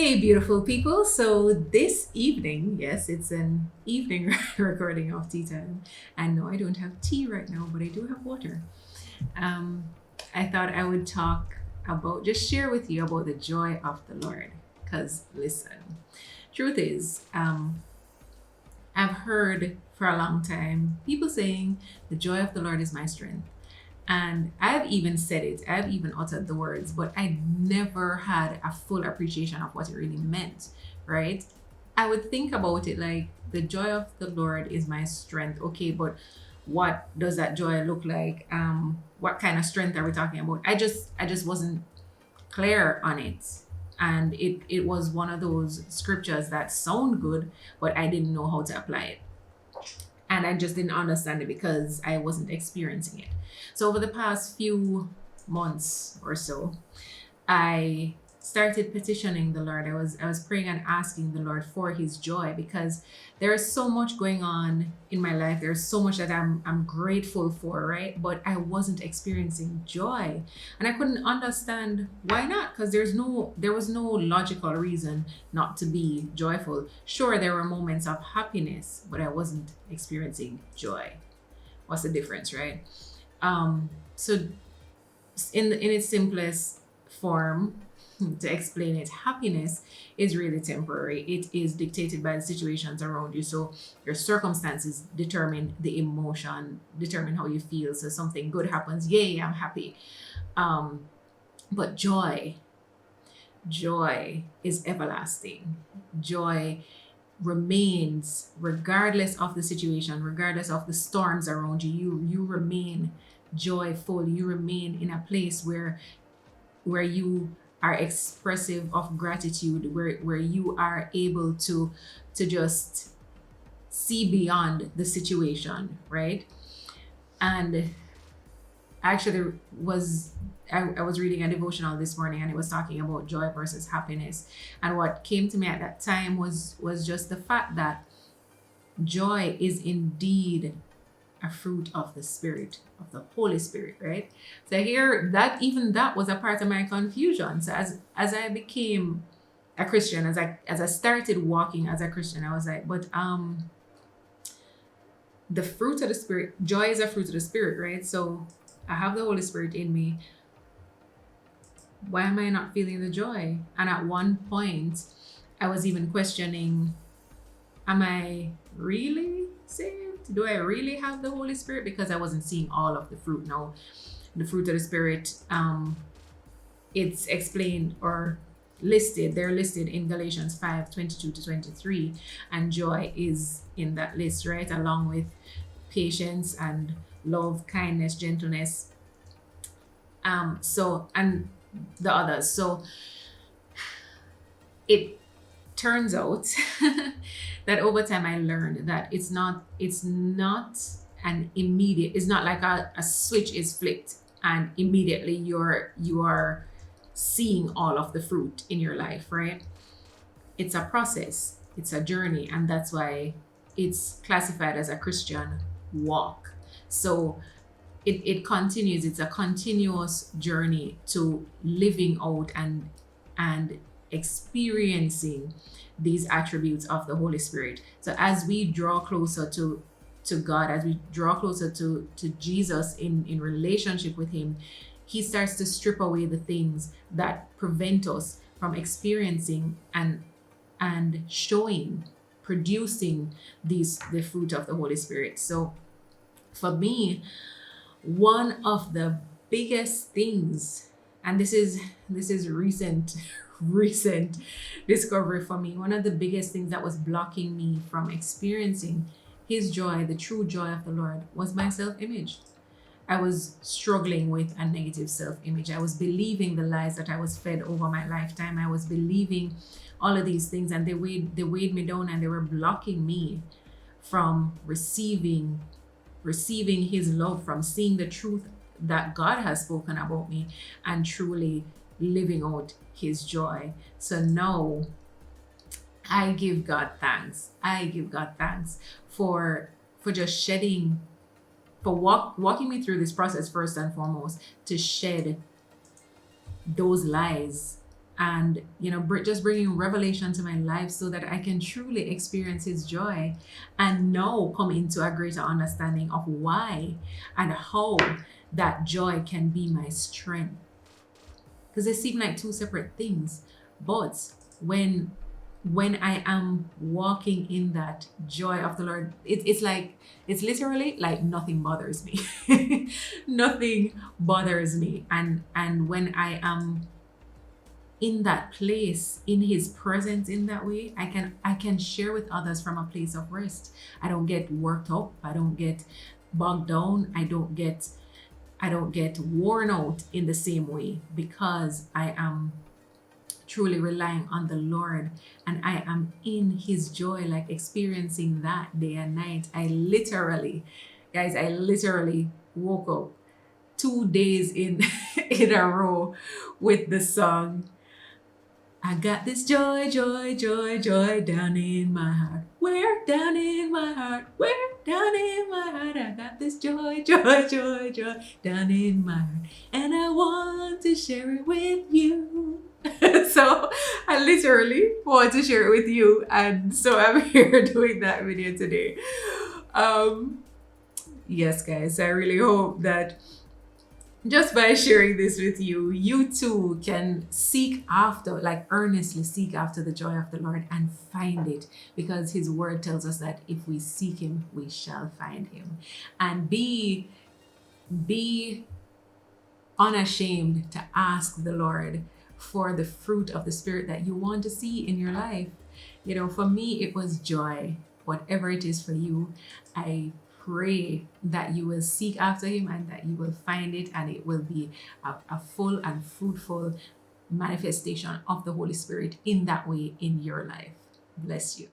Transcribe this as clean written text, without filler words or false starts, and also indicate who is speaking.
Speaker 1: Hey, beautiful people. So this evening, yes, it's an evening recording of tea time. And no, I don't have tea right now, but I do have water. Um, I thought I would just share with you about the joy of the Lord. Because listen, truth is, I've heard for a long time people saying, the joy of the Lord is my strength. And I've even said it, I've even uttered the words, but I never had a full appreciation of what it really meant, right? I would think about it like the joy of the Lord is my strength. Okay, but what does that joy look like? What kind of strength are we talking about? I just wasn't clear on it. And it was one of those scriptures that sound good, but I didn't know how to apply it, and I just didn't understand it because I wasn't experiencing it. So over the past few months or so, I started petitioning the Lord. I was praying and asking the Lord for his joy, because there is so much going on in my life. There's so much that I'm grateful for, right? But I wasn't experiencing joy. And I couldn't understand why not, because there was no logical reason not to be joyful. Sure, there were moments of happiness, but I wasn't experiencing joy. What's the difference, right? So in its simplest form, to explain it, happiness is really temporary. It is dictated by the situations around you. So your circumstances determine the emotion, determine how you feel. So something good happens, yay, I'm happy. um but joy is everlasting. Joy remains regardless of the situation, regardless of the storms around you. You remain joyful. You remain in a place where you are expressive of gratitude, where you are able to just see beyond the situation, right? And actually was I was reading a devotional this morning, and it was talking about joy versus happiness. And what came to me at that time was just the fact that joy is indeed a fruit of the Spirit, of the Holy Spirit, right? So here, that even that was a part of my confusion. So as I became a Christian, as I started walking as a Christian, I was like, but the fruit of the Spirit, joy is a fruit of the Spirit, right? So I have the Holy Spirit in me. Why am I not feeling the joy? And at one point, I was even questioning, am I really saved? Do I really have the Holy Spirit? Because I wasn't seeing all of the fruit. Now, the fruit of the Spirit, it's explained or listed, they're listed in Galatians 5:22 to 23, and joy is in that list, right? Along with patience and love, kindness, gentleness, so and the others. So it turns out that over time I learned that it's not an immediate, it's not like a switch is flipped and immediately you are seeing all of the fruit in your life, right? It's a process, it's a journey, and that's why it's classified as a Christian walk. So it continues, it's a continuous journey to living out and experiencing these attributes of the Holy Spirit. So as we draw closer to God, as we draw closer to Jesus in relationship with him, he starts to strip away the things that prevent us from experiencing and showing, producing the fruit of the Holy Spirit. So for me, one of the biggest things, and this is recent discovery for me, one of the biggest things that was blocking me from experiencing his joy, the true joy of the Lord, was my self-image. I was struggling with a negative self-image. I was believing the lies that I was fed over my lifetime. I was believing all of these things, and they weighed me down, and they were blocking me from receiving his love, from seeing the truth that God has spoken about me, and truly living out his joy. So now I give God thanks. I give God thanks for just shedding, for walking me through this process, first and foremost, to shed those lies and just bringing revelation to my life so that I can truly experience his joy and now come into a greater understanding of why and how that joy can be my strength, because they seem like two separate things. But when I am walking in that joy of the Lord, it's literally like nothing bothers me. Nothing bothers me. And when I am in that place, in his presence in that way, I can share with others from a place of rest. I don't get worked up, I don't get bogged down, I don't get worn out in the same way, because I am truly relying on the Lord and I am in his joy, like experiencing that day and night. I literally woke up 2 days in in a row with the song, I got this joy, joy, joy, joy down in my heart. Where? Down in my heart. Where? Down in my heart. I got this joy, joy, joy, joy down in my heart. And I want to share it with you. So I literally want to share it with you. And so I'm here doing that video today. Yes, guys, I really hope that just by sharing this with you, you too can seek after, like earnestly seek after the joy of the Lord and find it, because his word tells us that if we seek him, we shall find him. And be unashamed to ask the Lord for the fruit of the Spirit that you want to see in your life. For me, it was joy. Whatever it is for you, I pray that you will seek after him and that you will find it, and it will be a full and fruitful manifestation of the Holy Spirit in that way in your life. Bless you.